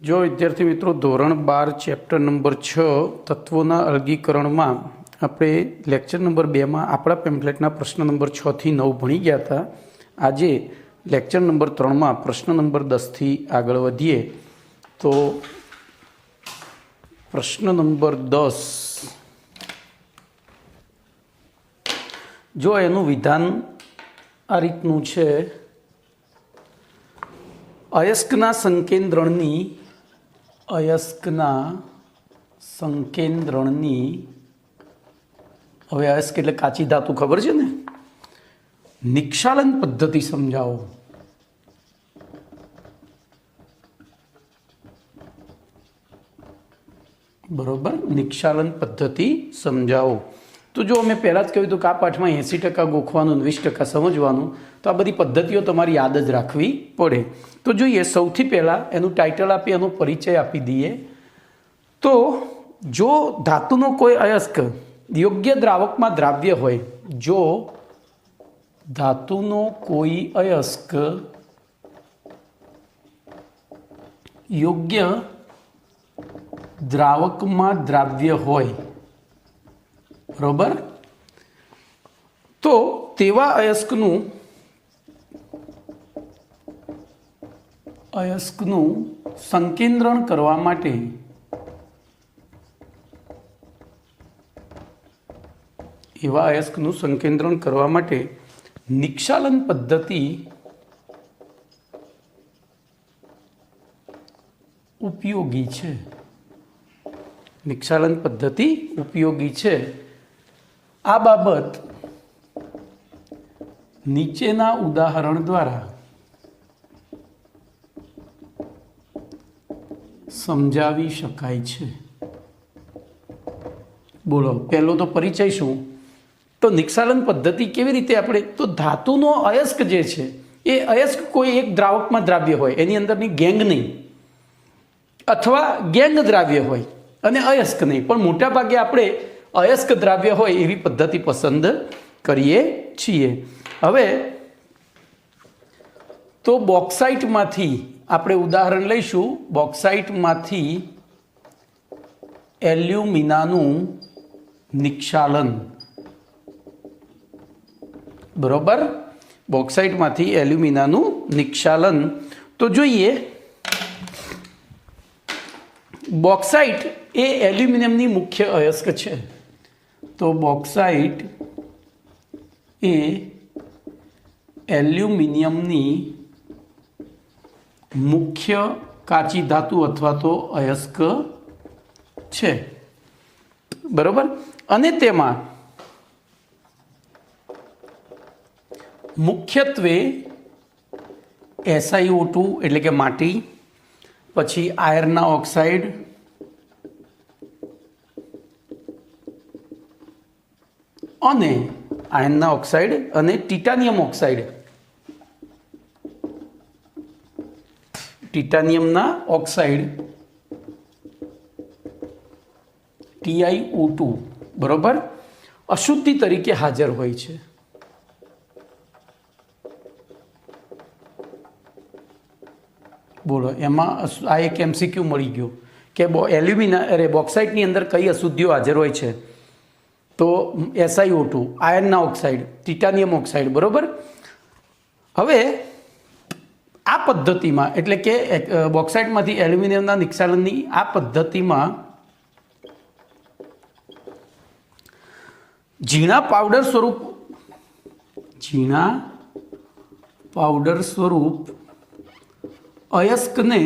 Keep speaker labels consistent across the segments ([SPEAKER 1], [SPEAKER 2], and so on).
[SPEAKER 1] जो विद्यार्थी मित्रों धोरण 12 चैप्टर नंबर 6 तत्वों अलगीकरण में આપણે લેક્ચર નંબર 2 માં આપણા પેમ્ફલેટના પ્રશ્ન નંબર 6 થી 9 ભણી ગયા હતા। આજે લેક્ચર નંબર 3 માં પ્રશ્ન નંબર 10 થી આગળ વધીએ તો પ્રશ્ન નંબર 10 જો એનું વિધાન આ રીતનું છે, અયસ્કના સંકેન્દ્રણની હવે અયસ્ક એટલે કાચી ધાતુ ખબર છે ને, નિક્ષાલન પદ્ધતિ સમજાવો। बराबर, निक्षालन पद्धति समझाओ। तो जो मैं पहला ज कहूँ तो आ पाठ में 80% गोखवानुं 20% समझवानुं, तो आ बधी पद्धतिओ तमारी याद ज राखवी पड़े। तो जोईए सौथी पहला एनुं टाइटल आपी एनो परिचय आपी दीए। तो जो धातुनो कोई अयस्क योग्य द्रावक में द्राव्य होय, जो धातुनो कोई अयस्क योग्य द्रावक में द्राव्य होय, बराबर, तो तेवा अयस्कनु संकेन्द्रण करवा माटे एवा अयस्कनु संकेन्द्रण करवा माटे निक्षालन पद्धति उपयोगी छे। निक्षालन पद्धति उपयोगी छे। आ बाबत नीचेना उदाहरण द्वारा समझावी शकाय छे। बोलो, पहलो तो परिचय शुं? तो निक्षालन पद्धति केवी रीते आपणे, तो धातुनो अयस्क जे छे ए अयस्क कोई एक द्रावक में द्राव्य होय, एनी अंदरनी गेंग नहीं, अथवा गेंग द्राव्य होय अने अयस्क नहीं, पण मोटा भागे आपणे अयस्क द्राव्य होय एवी पद्धति पसंद करीए छीए। हवे तो बॉक्साइट मांथी आपणे उदाहरण लईशुं। बॉक्साइट मांथी एल्युमिनानुं निक्षालन, बराबर, बॉक्साइट मांथी एल्युमिनानुं निक्षालन। तो जोईए बॉक्साइट ए एल्युमिनियम नी मुख्य अयस्क छे। तो बॉक्साइट ए एल्युमिनियम नी मुख्य काची धातु अथवा तो अयस्क छे, बराबर। अने तेमां मुख्यत्वे SiO2 एटले के माटी, पछी आयर्न ऑक्साइड, अने आयर्न ऑक्साइड अने टिटानियम ऑक्साइड, टिटानियमना ऑक्साइड TiO2, बराबर, अशुद्धि तरीके हाजर होय छे। बोलो, एमां आ एक MCQ मळी गयो के बॉक्साइटनी अंदर कई अशुद्धिओ हाजर होय छे। तो SiO2, iron oxide, titanium oxide, बराबर। हवे आ पद्धतिमां एटले के बॉक्साइटमांथी एल्युमिनियमना निक्षालननी आ पद्धतिमां झीणा पाउडर स्वरूप अयस्क ने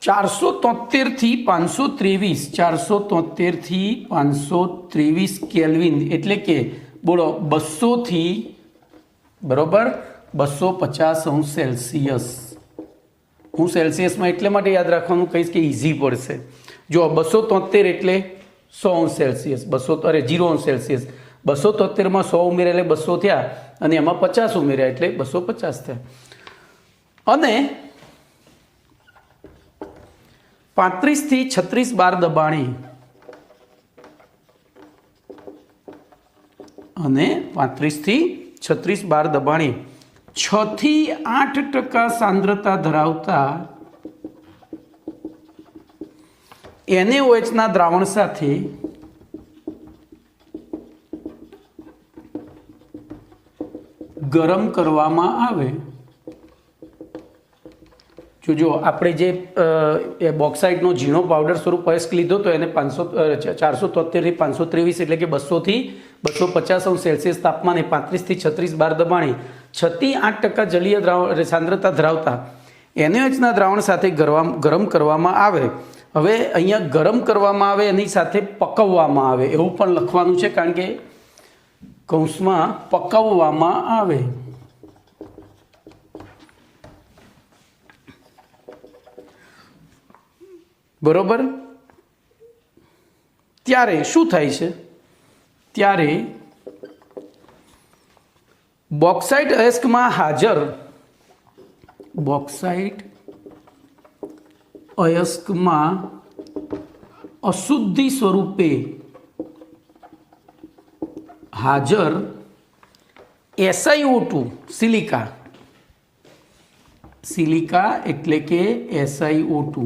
[SPEAKER 1] 473 थी 523 केल्विन एटले के बोलो 200 थी, बराबर, 250 अंश सेल्सियस। हूँ सेल्सियस में एटले माटे याद राखवानुं कहीश के इजी पड़शे। जो 273 एटले 100 अंश सेल्सियस, 0 अंश सेल्सियस, 273 में 100 उमेर्या એટલે 200 थया અને એમાં 50 ઉમેર્યા એટલે 250 થયા। અને 35 થી 36 બાર દબાણે અને 35 થી 36 બાર દબાણે 6 થી 8% સાંદ્રતા ધરાવતા NaOH ના દ્રાવણ સાથે ગરમ કરવામાં આવે. જો આપણે જે બોક્સાઇટનો ઝીણો પાવડર સ્વરૂપ અયસ્ક લીધો તો એને 473 થી 523 એટલે કે 200 થી 250 અંશ સેલ્સિયસ તાપમાને 35 થી 36 બાર દબાણે 6 થી 8% જલીય દ્રાવણ સાંદ્રતા ધરાવતા NaOH ના દ્રાવણ સાથે ગરમ કરવામાં આવે. હવે અહીંયા ગરમ કરવામાં આવે એની સાથે પકવવામાં આવે એવું પણ લખવાનું છે, કારણ કે કૌંસમાં પકવવામાં આવે. બરોબર. ત્યારે શું થાય છે? ત્યારે બોક્સાઇટ અયસ્કમાં હાજર બોક્સાઇટ અયસ્કમાં અશુદ્ધિ સ્વરૂપે હાજર SiO2 સિલિકા એટલે કે SiO2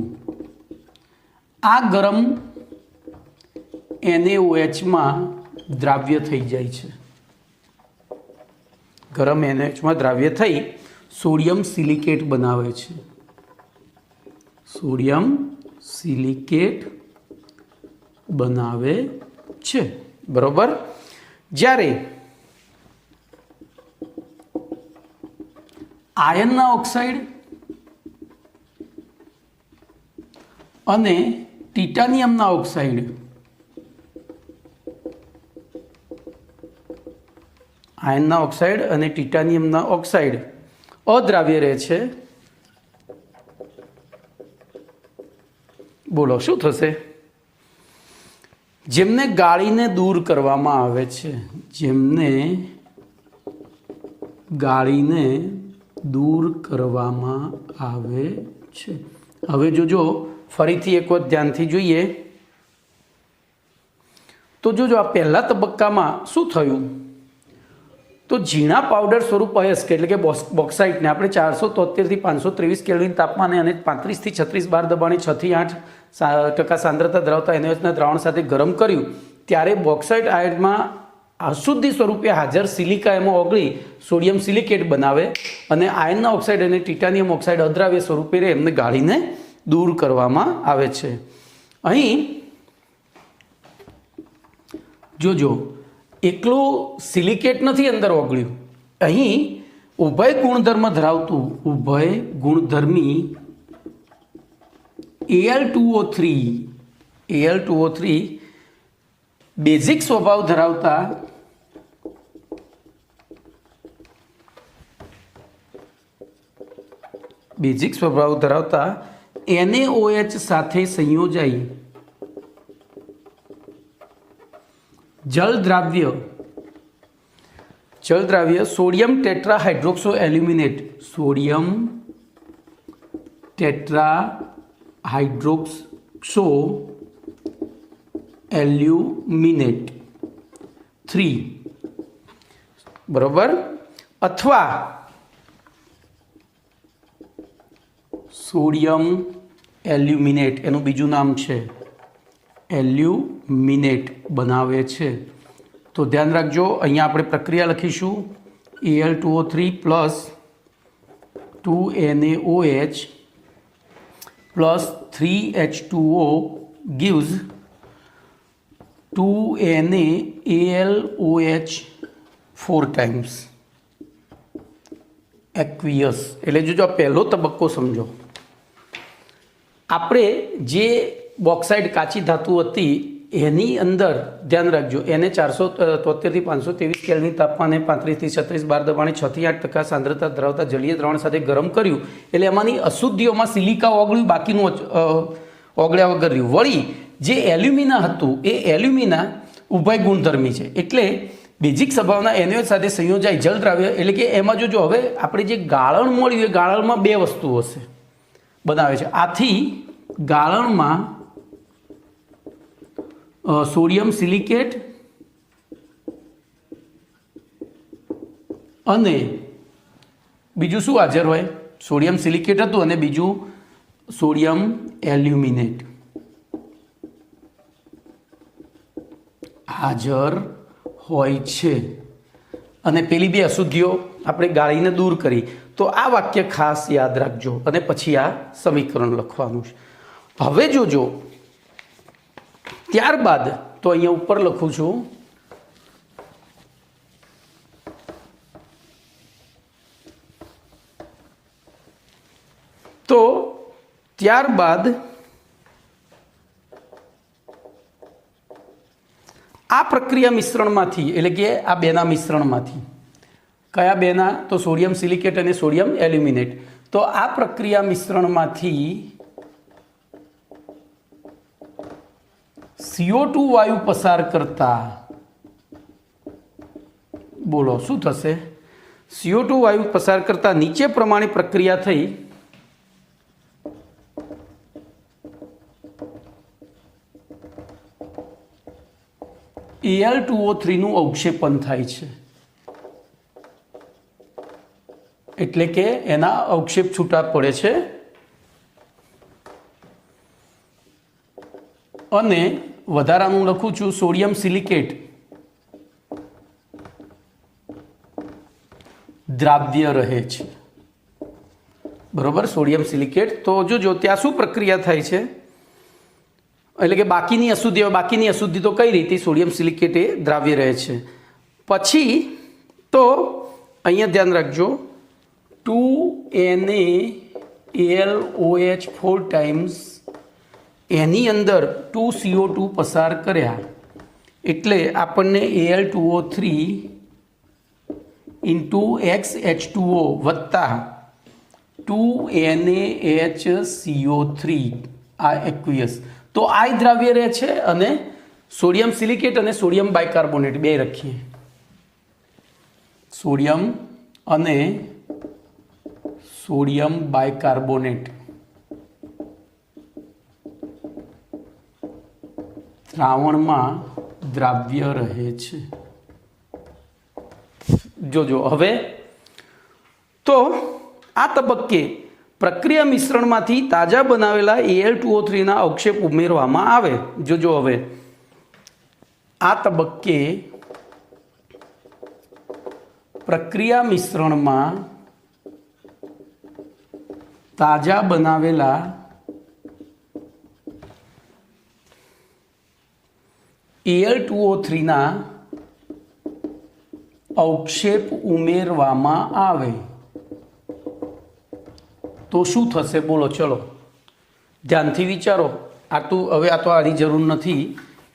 [SPEAKER 1] આ ગરમ NaOHમાં દ્રાવ્ય થઈ જાય છે. ગરમ NaOHમાં દ્રાવ્ય થઈ સોડિયમ સિલિકેટ બનાવે છે. સોડિયમ સિલિકેટ બનાવે છે. બરોબર. જ્યારે આયર્નના ઓક્સાઇડ અને ટિટાનિયમના ઓક્સાઇડ આયર્નના ઓક્સાઇડ અને ટિટાનિયમના ઓક્સાઇડ અદ્રાવ્ય રહે છે. બોલો શું થશે? જેમને ગાળીને દૂર કરવામાં આવે છે. જેમને ગાળીને દૂર કરવામાં આવે છે. હવે જોજો ફરીથી એક વખત ધ્યાનથી જોઈએ તો જોજો આ પહેલા તબક્કામાં શું થયું? તો ઝીણા પાવડર સ્વરૂપ અયસ્ક એટલે કે બોક્સાઇટને આપણે 473 થી 523 કેલ્વિન તાપમાને અને 35 થી 36 બાર દબાણે 6 થી 8% સાંદ્રતા ધરાવતા NaOHના દ્રાવણ સાથે ગરમ કર્યું. ત્યારે બોક્સાઇટ આયર્નમાં અશુદ્ધિ સ્વરૂપે હાજર સિલિકા એમાં ઓગળી સોડિયમ સિલિકેટ બનાવે અને આયર્નના ઓક્સાઇડ અને ટિટાનિયમ ઓક્સાઇડ અદ્રાવ્ય સ્વરૂપે એમને ગાળીને દૂર કરવામાં આવે છે. અહીં જોજો એકલું સિલિકેટ નથી અંદર ઓગળ્યું. અહીં ઉભય ગુણધર્મ ધરાવતું ઉભય ગુણધર્મી Al2O3 બેઝિક સ્વભાવ ધરાવતા NaOH સાથે સંયોજાઈ જલદ્રાવ્ય સોડિયમ ટેટ્રાહાઇડ્રોક્સો એલ્યુમિનેટ એલ્યુમિનેટ 3 બરોબર, અથવા સોડિયમ એલ્યુમિનેટ એનું બીજું નામ છે એલ્યુમિનેટ બનાવે છે. તો ધ્યાન રાખજો અહીંયા આપણે પ્રક્રિયા લખીશું Al2O3 plus 2NaOH plus 3H2O gives 2NaAlOH 4 times aqueous. એટલે જો આ પહેલો તબક્કો સમજો. આપણે જે બોક્સાઇડ કાચી ધાતુ હતી એની અંદર ધ્યાન રાખજો એને 473 થી 523 કેલ્વિન તાપમાને 35 થી 36 બાર દબાણે 6 થી 8% સાંદ્રતા ધરાવતા જલીય દ્રાવણ સાથે ગરમ કર્યું. એટલે એમાંની અશુદ્ધિઓમાં સિલિકા ઓગળ્યું, બાકીનું ઓગળ્યા વગર રહ્યું. વળી જે એલ્યુમિના હતું એ એલ્યુમિના ઉભય ગુણધર્મી છે એટલે બેઝિક સ્વભાવના NaOH સાથે સંયોજાય જલદ્રાવ્ય એટલે કે એમાં જોજો હવે આપણે જે ગાળણ મળ્યું એ ગાળણમાં બે વસ્તુઓ હશે બનાવે છે. આથી ગાળણમાં સોડિયમ સિલિકેટ અને બીજું શું હાજર હોય? સોડિયમ સિલિકેટ હતું અને બીજું સોડિયમ એલ્યુમિનેટ હાજર હોય છે. અને પેલી બે અશુદ્ધિઓ આપણે ગાળીને દૂર કરી. તો આ વાક્ય ખાસ યાદ રાખજો અને પછી આ સમીકરણ લખવાનું છે. હવે જોજો, ત્યારબાદ તો અહીંયા ઉપર લખું છું, તો ત્યારબાદ આ પ્રક્રિયા મિશ્રણમાંથી, એટલે કે આ બેના મિશ્રણમાંથી, કયા બેના? તો સોડિયમ સિલિકેટ અને સોડિયમ એલ્યુમિનેટ. તો આ પ્રક્રિયા મિશ્રણમાંથી CO2 વાયુ પસાર કરતા, બોલો શું થશે? CO2 વાયુ પસાર કરતા નીચે પ્રમાણે પ્રક્રિયા થઈ Al2O3 નું અવક્ષેપન થાય છે. એટલે કે એના અવક્ષેપ છૂટા પડે છે અને વધારાનું લખું છું સોડિયમ સિલિકેટ દ્રાવ્ય રહે છે. બરોબર, સોડિયમ સિલિકેટ. તો જોજો ત્યાં શું પ્રક્રિયા થાય છે, એટલે કે બાકીની અશુદ્ધિ તો કઈ રીતે? સોડિયમ સિલિકેટ એ દ્રાવ્ય રહે છે. પછી તો અહીંયા ધ્યાન રાખજો, 2NaLOH 4 ટાઈમ્સ એની અંદર 2CO2 પસાર કર્યા એટલે આપણને Al2O3 ઇન્ટુ XH2O વત્તા 2NaHCO3 આ એક્વિયસ. તો આ દ્રાવ્ય રહે છે અને સોડિયમ સિલિકેટ અને સોડિયમ બાયકાર્બોનેટ બે રાખીએ. સોડિયમ અને સોડિયમ બાયકાર્બોનેટ દ્રાવણમાં દ્રાવ્ય રહે છે. જોજો હવે તો આ તબક્કે પ્રક્રિયા મિશ્રણમાંથી તાજા બનાવેલા Al2O3 ના અવક્ષેપ ઉમેરવામાં આવે. જોજો હવે આ તબક્કે પ્રક્રિયા મિશ્રણમાં તાજા બનાવેલા Al2O3 ના અવક્ષેપ ઉમેરવામાં આવે તો શું થશે? બોલો, ચલો ધ્યાનથી વિચારો. આ તો હવે આ તો આની જરૂર નથી.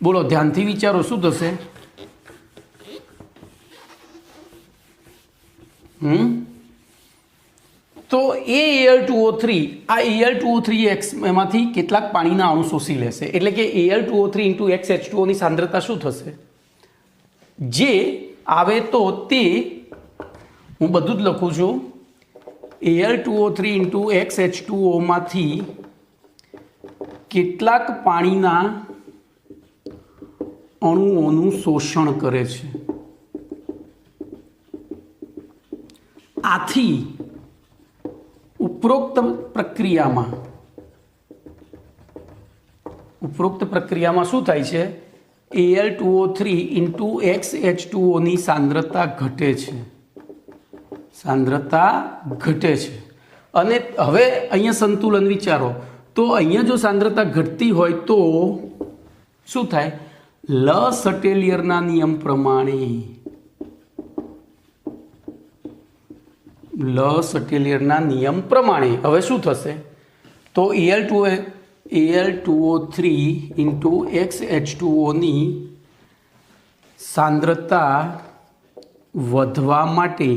[SPEAKER 1] બોલો, ધ્યાનથી વિચારો શું થશે? તો Al2O3 આ Al2O3 એમાંથી કેટલાક પાણીના અણુ શોષી લેશે. એટલે કે Al2O3 ઇન્ટુ XH2O ની સાંદ્રતા શું થશે? જે આવે તો તે હું બધું જ લખું છું. Al2O3 ઇન્ટુ XH2O માંથી કેટલાક પાણીના અણુઓનું શોષણ કરે છે. આથી ઉપરોક્ત પ્રક્રિયામાં શું થાય છે? Al2O3 ઇન્ટુ XH2O ની સાંદ્રતા ઘટે છે. અને હવે અહીંયા સંતુલન વિચારો. તો અહીંયા જો સાંદ્રતા ઘટતી હોય તો શું થાય? લ સટેલિયરના નિયમ પ્રમાણે હવે શું થશે? તો Al2O3 ઇન્ટુ XH2O ની સાંદ્રતા વધવા માટે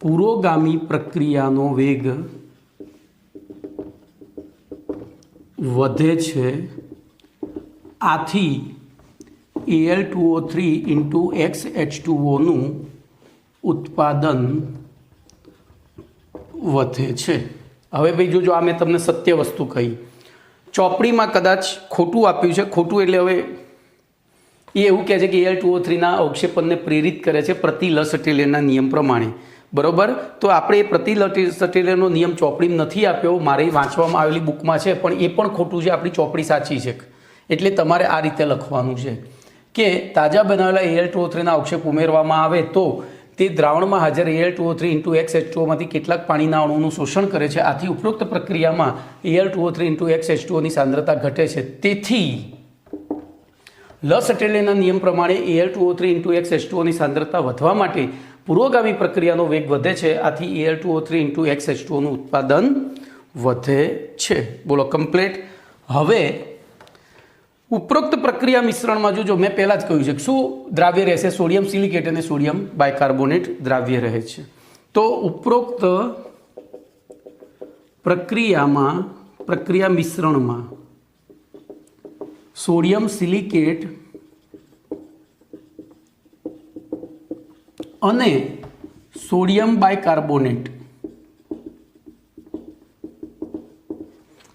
[SPEAKER 1] પુરોગામી પ્રક્રિયાનો વેગ વધે છે. આથી Al2O3 ઇન્ટુ XH2O નું ઉત્પાદન વધે છે. હવે ભાઈ જોજો, આ મેં તમને સત્ય વસ્તુ કહી. ચોપડીમાં કદાચ ખોટું આપ્યું છે. ખોટું એટલે હવે એ એવું કહે છે કે Al2O3 ના અવક્ષેપણને પ્રેરિત કરે છે પ્રતિ લ સટેલિયરના નિયમ પ્રમાણે. બરોબર. તો આપણે પ્રતિ સટેલિયનનો નિયમ ચોપડીમાં નથી આપ્યો, મારે વાંચવામાં આવેલી બુકમાં છે, પણ એ પણ ખોટું છે, આપણી ચોપડી સાચી છે. એટલે તમારે આ રીતે લખવાનું છે કે તાજા બનાવેલા Al2O3ના અવક્ષેપ ઉમેરવામાં આવે તો તે દ્રાવણમાં હાજર Al2O3 ઇન્ટુ XH2O માંથી કેટલાક પાણીના અણુનું શોષણ કરે છે. આથી ઉપરોક્ત પ્રક્રિયામાં Al2O3 ઇન્ટુ XH2Oની સાંદ્રતા ઘટે છે. તેથી સટેલિયનના નિયમ પ્રમાણે Al2O3 ઇન્ટુ XH2Oની સાંદ્રતા વધવા માટે પૂર્વગામી પ્રક્રિયાનો વેગ વધે છે. આથી Al2O3 ઇન્ટુ XH2Oનું ઉત્પાદન વધે છે. બોલો કમ્પ્લીટ. હવે ઉપરોક્ત પ્રક્રિયા મિશ્રણમાં જો મેં પહેલાં જ કહ્યું છે કે શું દ્રાવ્ય રહેશે, સોડિયમ સિલિકેટ અને સોડિયમ બાયકાર્બોનેટ દ્રાવ્ય રહે છે. તો ઉપરોક્ત પ્રક્રિયા મિશ્રણમાં સોડિયમ સિલિકેટ અને સોડિયમ બાયકાર્બોનેટ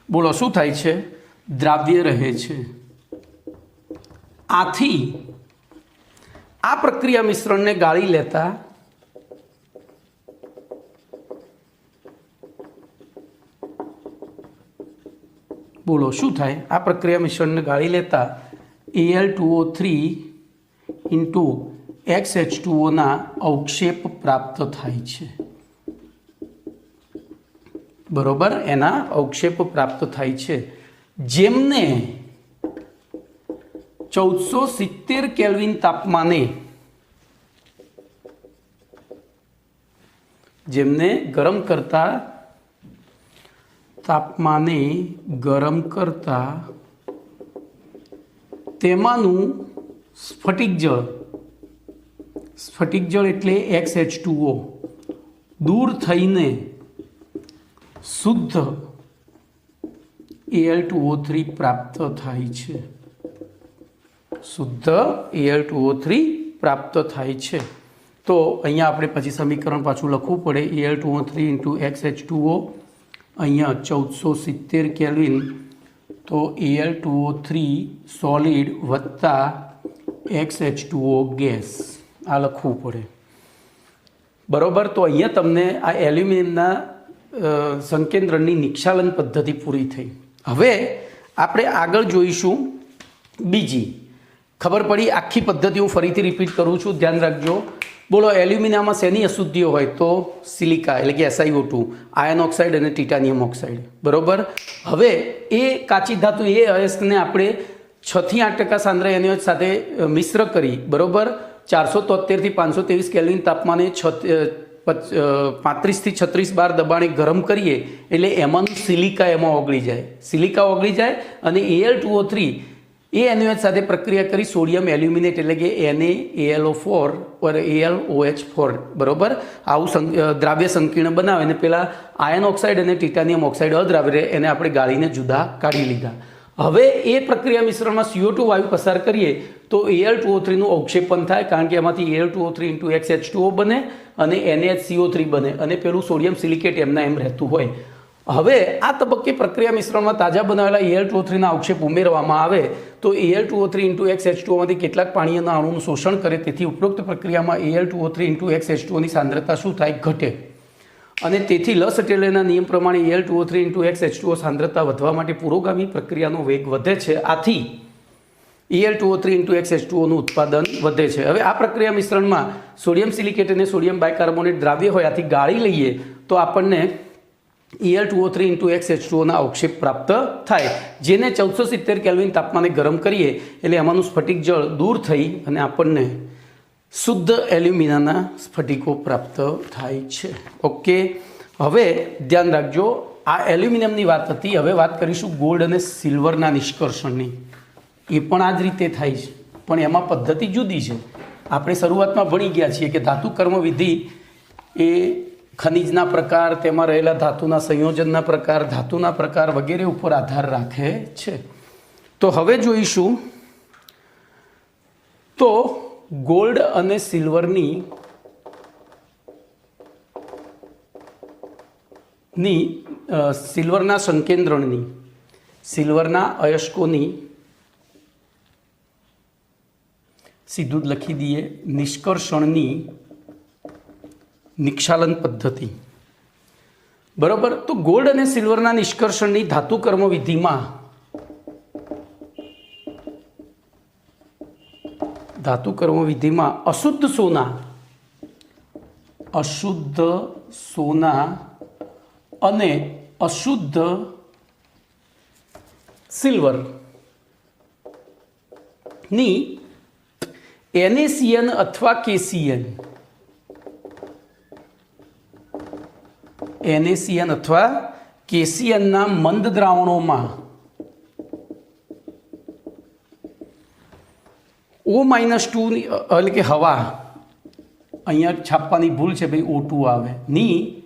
[SPEAKER 1] બોલો શું થાય છે? દ્રાવ્ય રહે છે. આથી આ પ્રક્રિયા મિશ્રણને ગાળી લેતા બોલો શું થાય? આ પ્રક્રિયા મિશ્રણને ગાળી લેતા Al2O3 ઇન્ટુ XH2Oના અવક્ષેપ પ્રાપ્ત થાય છે. બરોબર, એના અવક્ષેપ પ્રાપ્ત થાય છે, જેમને 1470 કેલ્વિન તાપમાને ગરમ કરતા તેમાંનું સ્ફટિક જળ એટલે XH2O દૂર થઈને શુદ્ધ Al2O3 પ્રાપ્ત થાય છે. તો અહીંયા આપણે પછી સમીકરણ પાછું લખવું પડે. Al2O3 ઇન્ટુ XH2O, અહીંયા 1470 કેલ્વિન, તો Al2O3 સોલિડ વત્તા XH2O ગેસ, આ લખવું પડે. બરોબર. તો અહીંયા તમને આ એલ્યુમિનિયમના સંકેન્દ્રણની નિક્ષાલન પદ્ધતિ પૂરી થઈ. હવે આપણે આગળ જોઈશું બીજી. ખબર પડી? આખી પદ્ધતિ હું ફરીથી રિપીટ કરું છું, ધ્યાન રાખજો. બોલો એલ્યુમિનિયમમાં શેની અશુદ્ધિઓ હોય? તો સિલિકા એટલે કે SiO2, આયર્ન ઓક્સાઇડ અને ટિટાનિયમ ઓક્સાઇડ. બરોબર. હવે એ કાચી ધાતુ એ અયસ્કને આપણે 6 થી 8% સાંદ્ર NaOH સાથે મિશ્ર કરી, બરોબર, 473 થી 523 કેલ્વિન તાપમાને 35 થી 36 બાર દબાણે ગરમ કરીએ એટલે એમાંનું સિલિકા એમાં ઓગળી જાય અને Al2O3 એ NaOH સાથે પ્રક્રિયા કરી સોડિયમ એલ્યુમિનેટ એટલે કે NaAlO4 or AlOH4, બરોબર, આવું દ્રાવ્ય સંકીર્ણ બનાવે. અને પેલા આયર્ન ઓક્સાઇડ અને ટિટાનિયમ ઓક્સાઇડ અદ્રાવ્ય એને આપણે ગાળીને જુદા કાઢી લીધા. હવે એ પ્રક્રિયા મિશ્રણમાં CO2 વાયુ પસાર કરીએ તો Al2O3નું અવક્ષેપન થાય, કારણ કે એમાંથી Al2O3 ઇન્ટુ XH2O બને અને NaHCO3 બને અને પેલું સોડિયમ સિલિકેટ એમના એમ રહેતું હોય. હવે આ તબક્કે પ્રક્રિયા મિશ્રણમાં તાજા બનાવેલા Al2O3ના અવક્ષેપ ઉમેરવામાં આવે તો Al2O3 ઇન્ટુ XH2Oમાંથી કેટલાક પાણીના અણુનું શોષણ કરે. તેથી ઉપરોક્ત પ્રક્રિયામાં Al2O3 ઇન્ટુ XH2Oની સાંદ્રતા શું થાય? ઘટે. અને તેથી સટેલિયનના નિયમ પ્રમાણે Al2O3 ઇન્ટુ XH2O સાંદ્રતા વધવા માટે પુરોગામી પ્રક્રિયાનો વેગ વધે છે. આથી Al2O3 ઇન્ટુ XH2Oનું ઉત્પાદન વધે છે. હવે આ પ્રક્રિયા મિશ્રણમાં સોડિયમ સિલિકેટ અને સોડિયમ બાયકાર્બોનેટ દ્રાવ્ય હોય, આથી ગાળી લઈએ તો આપણને Al2O3 ઇન્ટુ XH2Oના અવક્ષેપ પ્રાપ્ત થાય, જેને 1470 કેલ્વિન તાપમાને ગરમ કરીએ એટલે એમાંનું સ્ફટિક જળ દૂર થઈ અને આપણને શુદ્ધ એલ્યુમિનાના સ્ફટિકો પ્રાપ્ત થાય છે. ઓકે. હવે ધ્યાન રાખજો, આ એલ્યુમિનિયમની વાત હતી. હવે વાત કરીશું ગોલ્ડ અને સિલ્વરના નિષ્કર્ષણની. એ પણ આ જ રીતે થાય છે, પણ એમાં પદ્ધતિ જુદી છે. આપણે શરૂઆતમાં ભણી ગયા છીએ કે ધાતુ કર્મ વિધિ એ ખનિજના પ્રકાર, તેમાં રહેલા ધાતુના સંયોજનના પ્રકાર, ધાતુના પ્રકાર વગેરે ઉપર આધાર રાખે છે. તો હવે જોઈશું તો ગોલ્ડ અને સિલ્વરની સિલ્વરના સંકેન્દ્રણની, સિલ્વરના અયસ્કોની, સીધું જ લખી દઈએ, નિષ્કર્ષણની નિક્ષાલન પદ્ધતિ. બરોબર. તો ગોલ્ડ અને સિલ્વરના નિષ્કર્ષણની ધાતુ કર્મ વિધિમાં અશુદ્ધ સોના અને અશુદ્ધ સિલ્વર ની NaCN અથવા KCN ના મંદ દ્રાવણોમાં O-2 એટલે કે હવા, અહીંયા છાપવાની ભૂલ છે ભાઈ, O2 આવે, ની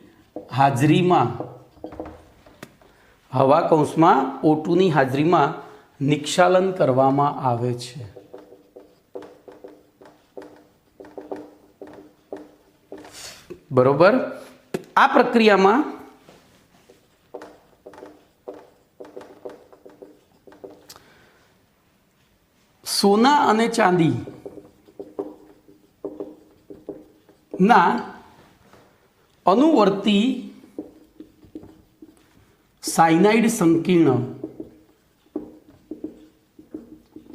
[SPEAKER 1] હાજરીમાં, હવા કૌંસમાં O2 ની હાજરીમાં નિક્ષાલન કરવામાં આવે છે. બરોબર. આ પ્રક્રિયામાં સોના અને ચાંદી ના અનુવર્તી સાયનાઇડ સંકીર્ણ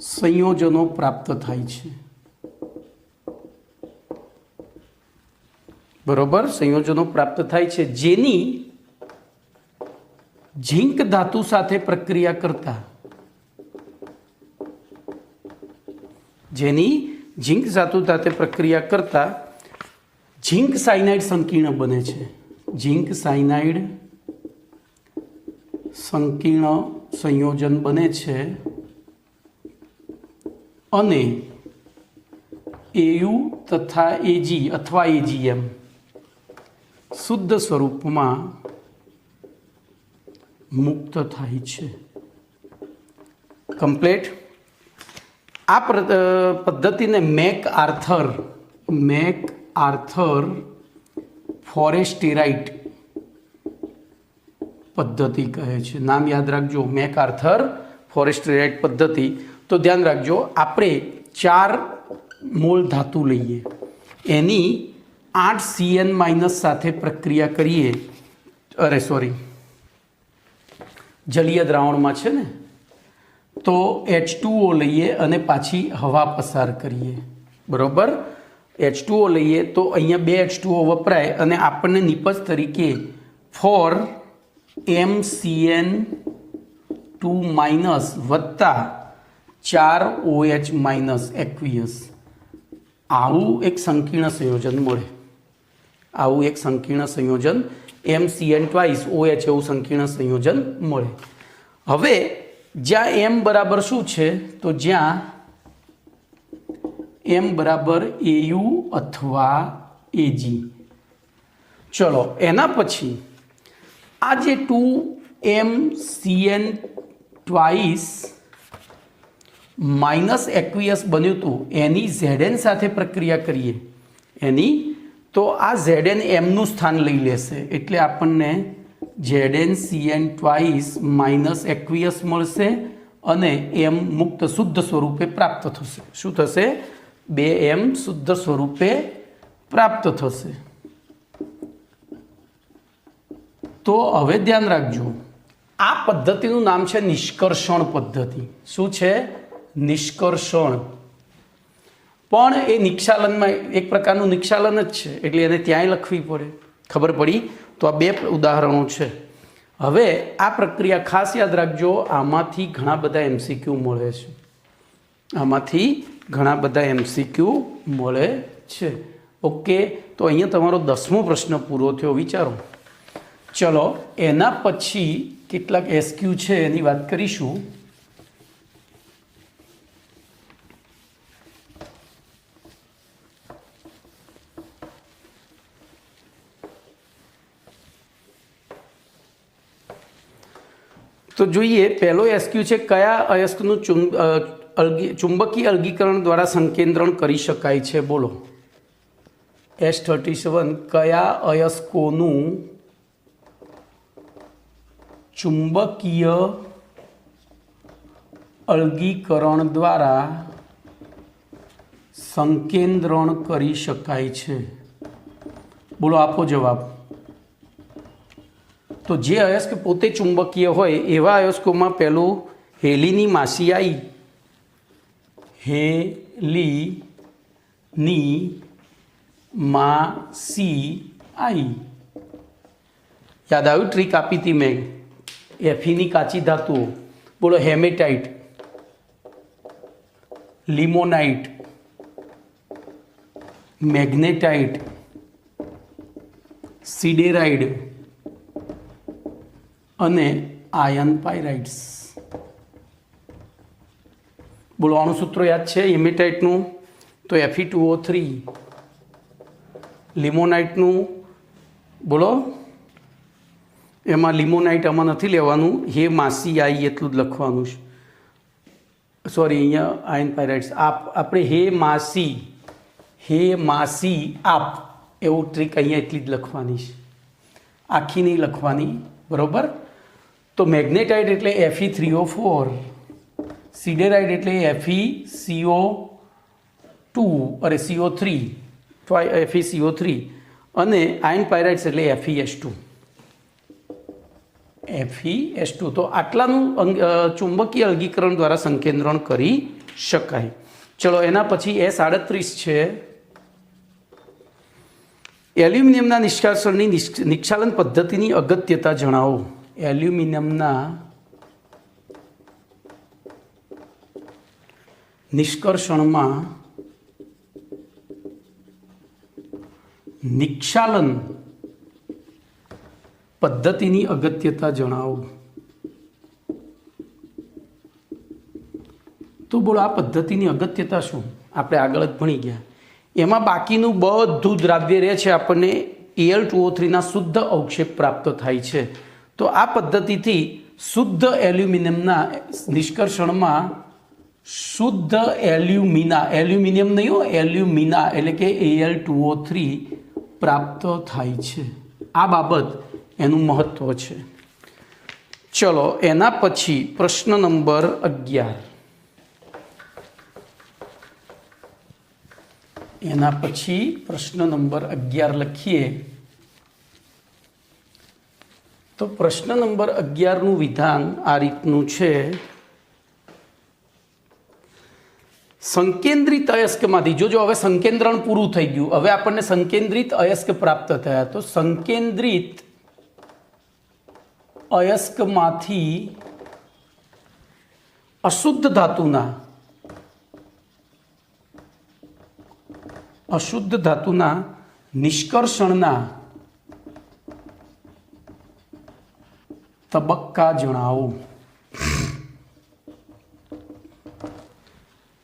[SPEAKER 1] સંયોજનો પ્રાપ્ત થાય છે. બરોબર. સંયોજનો પ્રાપ્ત થાય છે જેની ઝીંક ધાતુ સાથે પ્રક્રિયા કરતા ઝીંક સાયનાઇડ સંકીર્ણ બને છે. ઝીંક સાયનાઇડ સંકીર્ણ સંયોજન બને છે અને AU તથા AG અથવા AgM શુદ્ધ સ્વરૂપમાં મુક્ત થાય છે. કમ્પ્લીટ. આ પદ્ધતિને મેક આર્થર ફોરેસ્ટેરાઇટ પદ્ધતિ કહે છે. નામ યાદ રાખજો, મેક આર્થર ફોરેસ્ટેરાઇટ પદ્ધતિ. તો ધ્યાન રાખજો, આપણે 4 મોલ ધાતુ લઈએ, એની 8 CN- સાથે પ્રક્રિયા કરીએ, જલીય દ્રાવણમાં છે ને, તો H2O લઈએ અને પાછી હવા પસાર કરીએ. બરોબર. H2O લઈએ તો અહીંયા 2 H2O વપરાય અને આપણને નિપજ તરીકે 4MCN2- વત્તા 4OH- એક્વિયસ, આવું એક સંકીર્ણ સંયોજન મળે. MCN ટ્વાઇસ OH એવું સંકીર્ણ સંયોજન મળે. હવે જ્યાં M બરાબર શું છે, તો જ્યાં M બરાબર AU અથવા AG. ચલો, એના પછી આ જે 2MCN ટ્વાઇસ માઇનસ એક્વિયસ બન્યું હતું એની Zn સાથે પ્રક્રિયા કરીએ, તો આ Zn Mનું સ્થાન લઈ લેશે, એટલે આપણને ZnCN ટ્વાઇસ માઇનસ એક્વિયસ મળશે અને M મુક્ત શુદ્ધ સ્વરૂપે પ્રાપ્ત થશે. શું થશે? 2M શુદ્ધ સ્વરૂપે પ્રાપ્ત થશે. તો હવે ધ્યાન રાખજો, આ પદ્ધતિનું નામ છે નિષ્કર્ષણ પદ્ધતિ. શું છે? નિષ્કર્ષણ. પણ એ નિક્ષાલનમાં એક પ્રકારનું નિક્ષાલન જ છે, એટલે એને ત્યાંય લખવી પડે. ખબર પડી? તો આ 2 ઉદાહરણો છે. હવે આ પ્રક્રિયા ખાસ યાદ રાખજો, આમાંથી ઘણા બધા MCQ મળે છે. ઓકે. તો અહીંયા તમારો 10મો પ્રશ્ન પૂરો થયો, વિચારો. ચલો, એના પછી કેટલાક SQ છે એની વાત કરીશું. તો જોઈએ, પહેલો SQ છે, કયા અયસ્કનું ચુંબકીય અલગીકરણ દ્વારા સંકેન્દ્રણ કરી શકાય છે? બોલો. S37, કયા અયસ્કોનું ચુંબકીય અલગીકરણ દ્વારા સંકેન્દ્રણ કરી શકાય છે? બોલો આપો જવાબ. તો જે અયસ્ક પોતે ચુંબકીય હોય એવા અયસ્કોમાં પહેલું હેલીની માસી આવી. હેલીની માસી આવી. યાદ આવ્યું? ટ્રીક આપી હતી મેં. એફીની કાચી ધાતુઓ. બોલો હેમેટાઇટ, લિમોનાઇટ, મેગ્નેટાઇટ, સિડેરાઇડ અને આયન પાયરાઇટ્સ. બોલો આનું સૂત્ર યાદ છે હેમેટાઇટનું? તો Fe2O3. લિમોનાઇટનું બોલો, એમાં લિમોનાઇટ આમાં નથી લેવાનું, હે માસી આઈ એટલું જ લખવાનું છે. સોરી, અહીંયા આયન પાયરાઇટ્સ. આપણે હે માસી આપ એવું ટ્રીક અહીંયા એટલી જ લખવાની છે, આખી નહીં લખવાની. બરાબર? તો મેગ્નેટાઇટ એટલે Fe3O4, સિડેરાઇડ એટલે FeCO2 અરે CO3 FeCO3 અને આયન પાયરાઇટ્સ એટલે FeS2. તો આટલાનું ચુંબકીય અલગીકરણ દ્વારા સંકેન્દ્રણ કરી શકાય. ચલો એના પછી S38 છે. એલ્યુમિનિયમના નિષ્કાશનની નિક્ષાલન પદ્ધતિની અગત્યતા જણાવો. એલ્યુમિનિયમના નિષ્કર્ષણમાં નિક્ષાલન પદ્ધતિની અગત્યતા જણાવો. તો બોલો આ પદ્ધતિની અગત્યતા શું? આપણે આગળ જ ભણી ગયા. એમાં બાકીનું બધું દ્રાવ્ય રહે છે, આપણને Al2O3ના શુદ્ધ અવક્ષેપ પ્રાપ્ત થાય છે. તો આ પદ્ધતિથી શુદ્ધ એલ્યુમિનિયમના નિષ્કર્ષણમાં શુદ્ધ એલ્યુમિનિયમ નહીં હો, એલ્યુમિના એટલે કે Al2O3 પ્રાપ્ત થાય છે. આ બાબત એનું મહત્વ છે. ચલો એના પછી પ્રશ્ન નંબર 11. એના પછી પ્રશ્ન નંબર 11 લખીએ. તો પ્રશ્ન નંબર 11નું વિધાન આ રીતનું છે. સંકેન્દ્રિત અયસ્કમાંથી જોજો, હવે સંકેન્દ્રણ પૂરું થઈ ગયું, હવે આપણને સંકેન્દ્રિત અયસ્ક પ્રાપ્ત થયા. તો સંકેન્દ્રિત અયસ્કમાંથી અશુદ્ધ ધાતુના નિષ્કર્ષણના તબક્કા જણાવો.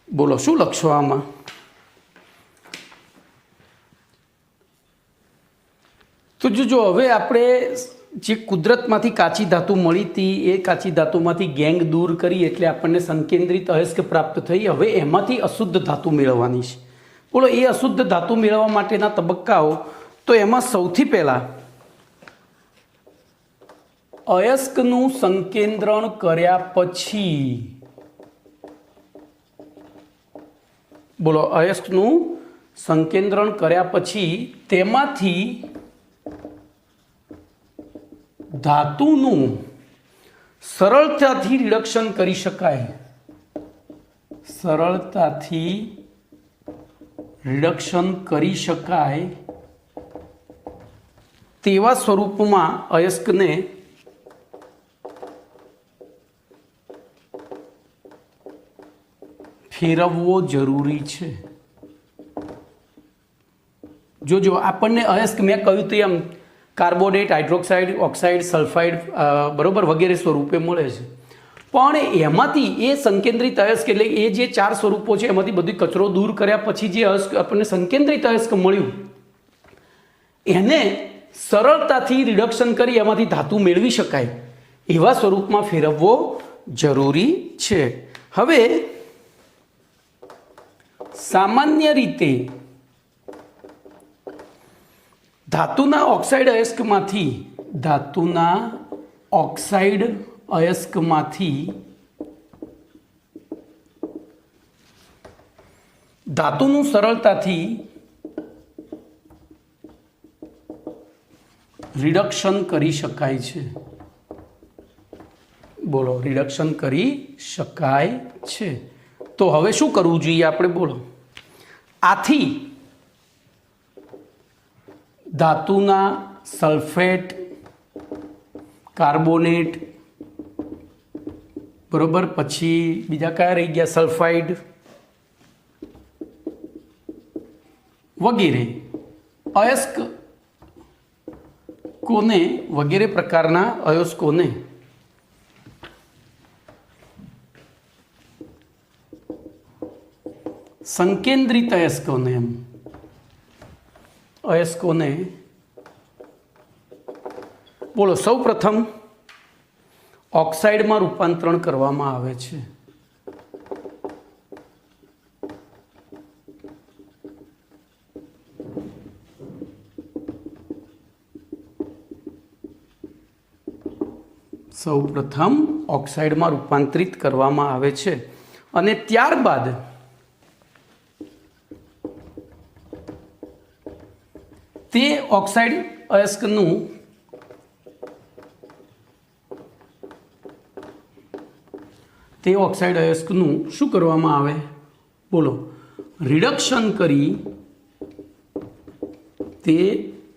[SPEAKER 1] બોલો શું લખશો આમાં? તો જો હવે આપણે જે કુદરતમાંથી કાચી ધાતુ મળી હતી એ કાચી ધાતુમાંથી ગેંગ દૂર કરી એટલે આપણને સંકેન્દ્રિત અયસ્ક પ્રાપ્ત થઈ. હવે એમાંથી અશુદ્ધ ધાતુ મેળવવાની છે. બોલો એ અશુદ્ધ ધાતુ મેળવવા માટેના તબક્કાઓ. તો એમાં સૌથી પહેલા અયસ્કનું સંકેન્દ્રણ કર્યા પછી, બોલો અયસ્કનું સંકેન્દ્રણ કર્યા પછી તેમાંથી ધાતુનું સરળતાથી રિડક્શન કરી શકાય, તેવા સ્વરૂપમાં અયસ્કને ફેરવવો જરૂરી છે. જોજો આપણને અયસ્ક મેં કહ્યું તો એમ કાર્બોનેટ, હાઇડ્રોક્સાઇડ, ઓક્સાઇડ, સલ્ફાઇડ બરોબર વગેરે સ્વરૂપે મળે છે. પણ એમાંથી એ સંકેન્દ્રિત અયસ્ક એટલે એ જે 4 સ્વરૂપો છે એમાંથી બધી કચરો દૂર કર્યા પછી જે અયસ્ક આપણને સંકેન્દ્રિત અયસ્ક મળ્યું એને સરળતાથી રિડક્શન કરી એમાંથી ધાતુ મેળવી શકાય એવા સ્વરૂપમાં ફેરવવો જરૂરી છે. હવે સામાન્ય રીતે ધાતુના ઓક્સાઇડ અયસ્કમાંથી ધાતુનું સરળતાથી રિડક્શન કરી શકાય છે. બોલો, રિડક્શન કરી શકાય છે. તો હવે શું કરવું જોઈએ આપણે? બોલો, આથી ધાતુના સલ્ફેટ, કાર્બોનેટ, બરોબર, પછી બીજા કયા રહી ગયા? સલ્ફાઇડ વગેરે અયસ્કોને, વગેરે પ્રકારના અયસ્કોને સંકેન્દ્રિત અયસ્કોને બોલો, સૌ પ્રથમ ઓક્સાઇડમાં રૂપાંતરણ કરવામાં આવે છે. સૌ પ્રથમ ઓક્સાઇડમાં રૂપાંતરિત કરવામાં આવે છે અને ત્યારબાદ તે ઓક્સાઇડ અયસ્કનું શું કરવામાં આવે? બોલો, રિડક્શન કરી, તે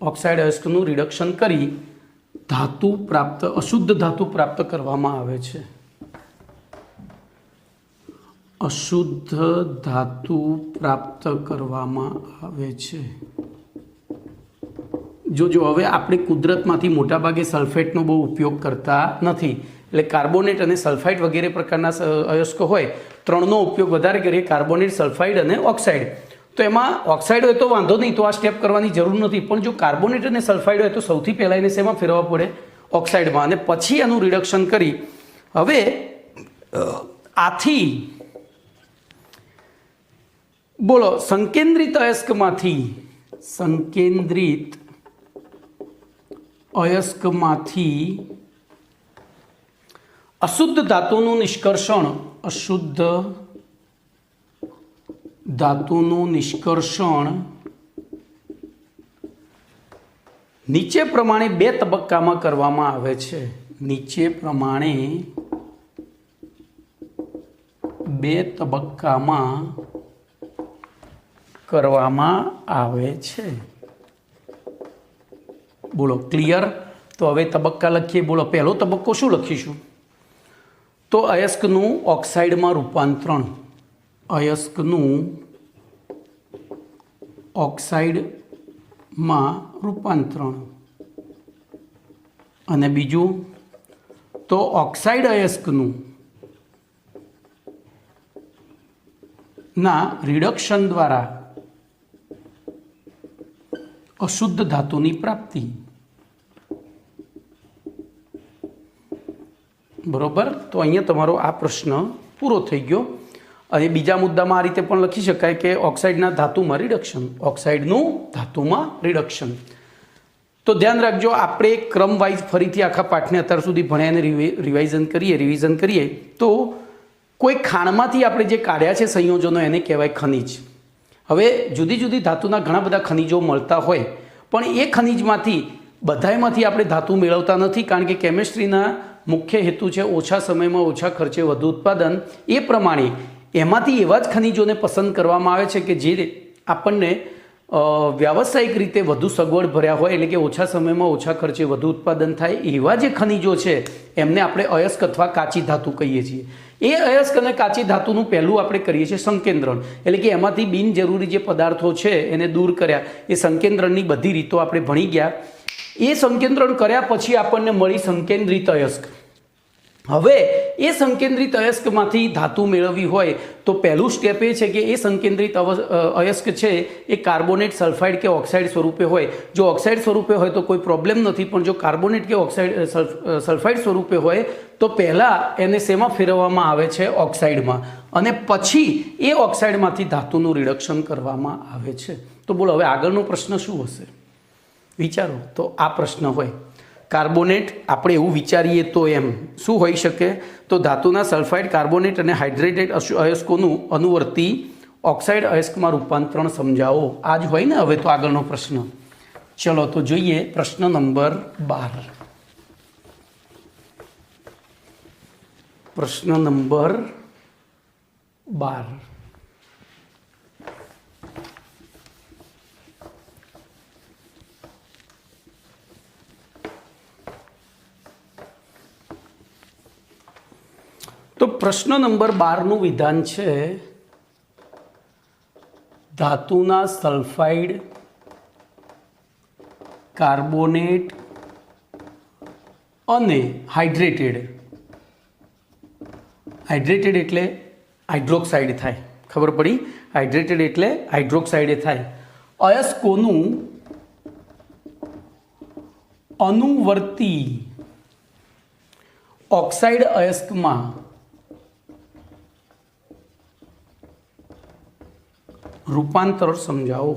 [SPEAKER 1] ઓક્સાઇડ અયસ્કનું રિડક્શન કરી અશુદ્ધ ધાતુ પ્રાપ્ત કરવામાં આવે છે. અશુદ્ધ ધાતુ પ્રાપ્ત કરવામાં આવે છે. જો હવે આપણે કુદરતમાંથી મોટાભાગે સલ્ફેટનો બહુ ઉપયોગ કરતા નથી, એટલે કાર્બોનેટ અને સલ્ફાઇડ વગેરે પ્રકારના અયસ્કો હોય, ત્રણનો ઉપયોગ વધારે કરીએ, કાર્બોનેટ, સલ્ફાઇડ અને ઓક્સાઇડ. તો એમાં ઓક્સાઇડ હોય તો વાંધો નહીં, તો આ સ્ટેપ કરવાની જરૂર નથી. પણ જો કાર્બોનેટ અને સલ્ફાઇડ હોય તો સૌથી પહેલાં એને શેમાં ફેરવવા પડે? ઓક્સાઇડમાં, અને પછી એનું રિડક્શન કરી. હવે આથી બોલો, સંકેન્દ્રિત અયસ્કમાંથી અશુદ્ધ ધાતુનું નિષ્કર્ષણ નીચે પ્રમાણે બે તબક્કામાં કરવામાં આવે છે. બોલો, ક્લિયર? તો હવે તબક્કા લખીએ. બોલો, પહેલો તબક્કો શું લખીશું? તો અયસ્કનું ઓક્સાઇડમાં રૂપાંતરણ, અને બીજું તો ઓક્સાઇડ અયસ્કનું ના રિડક્શન દ્વારા અશુદ્ધ ધાતુની પ્રાપ્તિ. બરોબર? તો અહીંયા તમારો આ પ્રશ્ન પૂરો થઈ ગયો. અને બીજા મુદ્દામાં આ રીતે પણ લખી શકાય કે ઓક્સાઇડનું ધાતુમાં રિડક્શન. તો ધ્યાન રાખજો, આપણે ક્રમ વાઇઝ ફરીથી આખા પાઠને અત્યાર સુધી ભણ્યા અને રિવિઝન કરીએ તો કોઈ ખાણમાંથી આપણે જે કાઢ્યા છે સંયોજનો, એને કહેવાય ખનિજ. હવે જુદી જુદી ધાતુના ઘણા બધા ખનિજો મળતા હોય, પણ એ ખનિજમાંથી બધામાંથી આપણે ધાતુ મેળવતા નથી, કારણ કે કેમિસ્ટ્રીના મુખ્ય હેતુ છે ઓછા સમયમાં ઓછા ખર્ચે વધુ ઉત્પાદન. એ પ્રમાણે એમાંથી એવા જ ખનિજોને પસંદ કરવામાં આવે છે કે જે આપણને વ્યાવસાયિક રીતે વધુ સગવડ ભર્યા હોય, એટલે કે ઓછા સમયમાં ઓછા ખર્ચે વધુ ઉત્પાદન થાય. એવા જે ખનિજો છે એમને આપણે અયસ્ક અથવા કાચી ધાતુ કહીએ છીએ. એ અયસ્ક અને કાચી ધાતુનું પહેલું આપણે કરીએ છીએ સંકેન્દ્રણ, એટલે કે એમાંથી બિનજરૂરી જે પદાર્થો છે એને દૂર કર્યા. એ સંકેન્દ્રણની બધી રીતો આપણે ભણી ગયા. એ સંકેન્દ્રણ કર્યા પછી આપણને મળી સંકેન્દ્રિત અયસ્ક. હવે એ સંકેન્દ્રિત અયસ્કમાંથી ધાતુ મેળવવી હોય તો પહેલું સ્ટેપ એ છે કે એ સંકેન્દ્રિત અયસ્ક છે એ કાર્બોનેટ, સલ્ફાઇડ કે ઓક્સાઇડ સ્વરૂપે હોય. જો ઓક્સાઇડ સ્વરૂપે હોય તો કોઈ પ્રોબ્લેમ નથી, પણ જો કાર્બોનેટ કે સલ્ફાઇડ સ્વરૂપે હોય તો પહેલાં એને શેમાં ફેરવવામાં આવે છે? ઓક્સાઇડમાં, અને પછી એ ઓક્સાઇડમાંથી ધાતુનું રિડક્શન કરવામાં આવે છે. તો બોલો, હવે આગળનો પ્રશ્ન શું હશે? વિચારો. તો આ પ્રશ્ન હોય કાર્બોનેટ, આપણે એવું વિચારીએ તો એમ શું હોઈ શકે? તો ધાતુના સલ્ફાઇડ, કાર્બોનેટ અને હાઇડ્રેટેડ અયસ્કોનું અનુવર્તી ઓક્સાઇડ અયસ્કમાં રૂપાંતરણ સમજાવો. આ જ હોય ને હવે તો આગળનો પ્રશ્ન. ચલો તો જોઈએ પ્રશ્ન નંબર 12. પ્રશ્ન નંબર 12. તો પ્રશ્ન નંબર 12નું વિધાન છે ધાતુના સલ્ફાઇડ, કાર્બોનેટ અને હાઇડ્રેટેડ એટલે હાઇડ્રોક્સાઇડ થાય, ખબર પડી? હાઇડ્રેટેડ એટલે હાઇડ્રોક્સાઇડ થાય. અયસ્કોનું અનુવર્તી ઓક્સાઇડ અયસ્કમાં રૂપાંતર સમજાવો.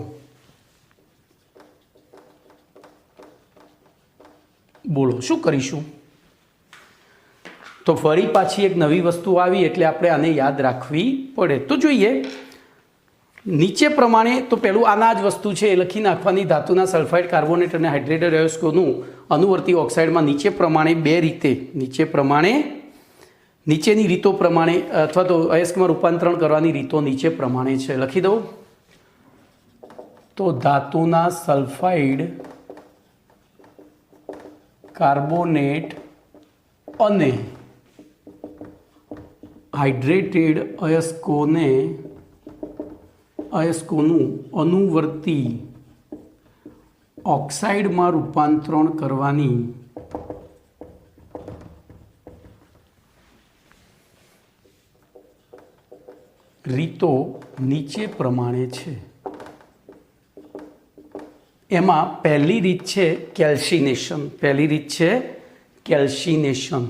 [SPEAKER 1] બોલો શું કરીશું? તો ફરી પાછી એક નવી વસ્તુ આવી એટલે આપણે આને યાદ રાખવી પડે. તો જોઈએ નીચે પ્રમાણે. તો પહેલું આના જ વસ્તુ છે એ લખી નાખવાની. ધાતુના સલ્ફાઇડ, કાર્બોનેટ અને હાઇડ્રેટેડ અયસ્કોનું અનુવર્તી ઓક્સાઇડમાં નીચેની રીતો પ્રમાણે અથવા તો અયસ્કમાં રૂપાંતરણ કરવાની રીતો નીચે પ્રમાણે છે. લખી દઉં તો ધાતુના સલ્ફાઇડ, કાર્બોનેટ અને હાઇડ્રેટેડ અયસ્કોનું અનુવર્તી ઓક્સાઇડમાં રૂપાંતરણ કરવાની રીતો નીચે પ્રમાણે છે. એમાં પહેલી રીત છે કેલ્સિનેશન.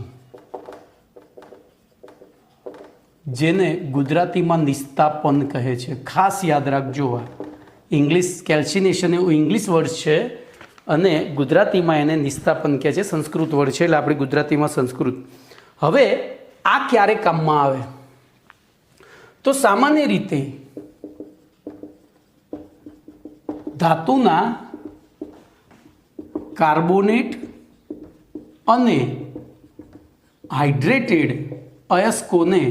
[SPEAKER 1] જેને ગુજરાતીમાં નિસ્તાપન કહે છે. ખાસ યાદ રાખજો. ઇંગ્લિશ કેલ્સિનેશન એવું ઇંગ્લિશ વર્ડ છે અને ગુજરાતીમાં એને નિસ્તાપન કહે છે. સંસ્કૃત વર્ડ છે એટલે આપણે ગુજરાતીમાં સંસ્કૃત. હવે આ ક્યારે કામમાં આવે? તો સામાન્ય રીતે ધાતુના કાર્બોનેટ અને હાઇડ્રેટેડ અયસ્કોનું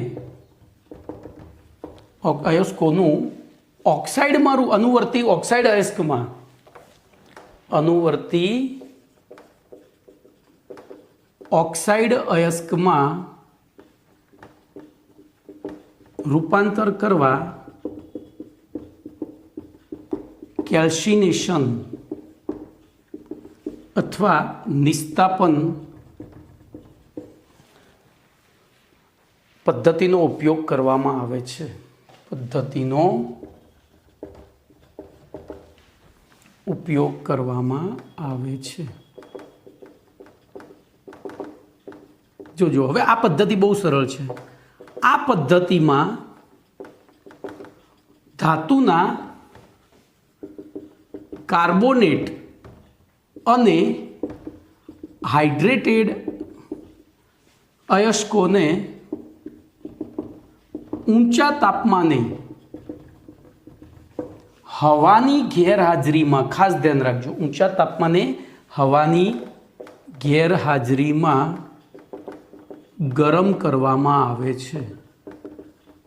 [SPEAKER 1] અનુવર્તી ઓક્સાઇડ અયસ્કમાં રૂપાંતર કરવા કેલ્સિનેશન અથવા નિસ્તાપન પદ્ધતિનો ઉપયોગ કરવામાં આવે છે. જોજો હવે આ પદ્ધતિ બહુ સરળ છે. આ પદ્ધતિમાં ધાતુના કાર્બોનેટ અને હાઇડ્રેટેડ અયસ્કોને ઊંચા તાપમાને હવાની ગેરહાજરીમાં, ખાસ ધ્યાન રાખજો, ઊંચા તાપમાને હવાની ગેરહાજરીમાં ગરમ કરવામાં આવે છે.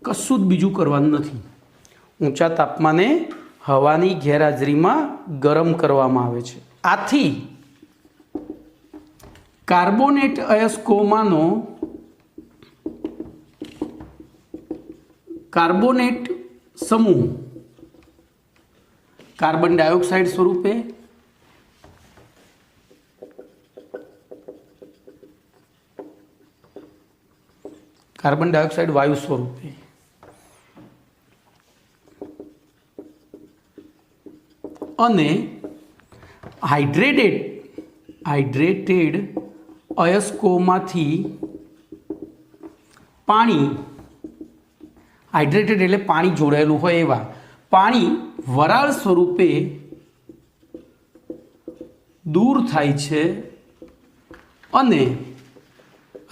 [SPEAKER 1] કશું જ બીજું કરવાનું નથી. ઊંચા તાપમાને હવાની ગેરહાજરીમાં ગરમ કરવામાં આવે છે. આથી કાર્બોનેટ અયસ્કોમાંનો કાર્બોનેટ સમૂહ કાર્બન ડાયોક્સાઇડ સ્વરૂપે વાયુ સ્વરૂપે અને હાઇડ્રેટેડ અયસ્કોમાંથી પાણી, હાઇડ્રેટેડ એટલે પાણી જોડાયેલું હોય એવા પાણી વરાળ સ્વરૂપે દૂર થાય છે અને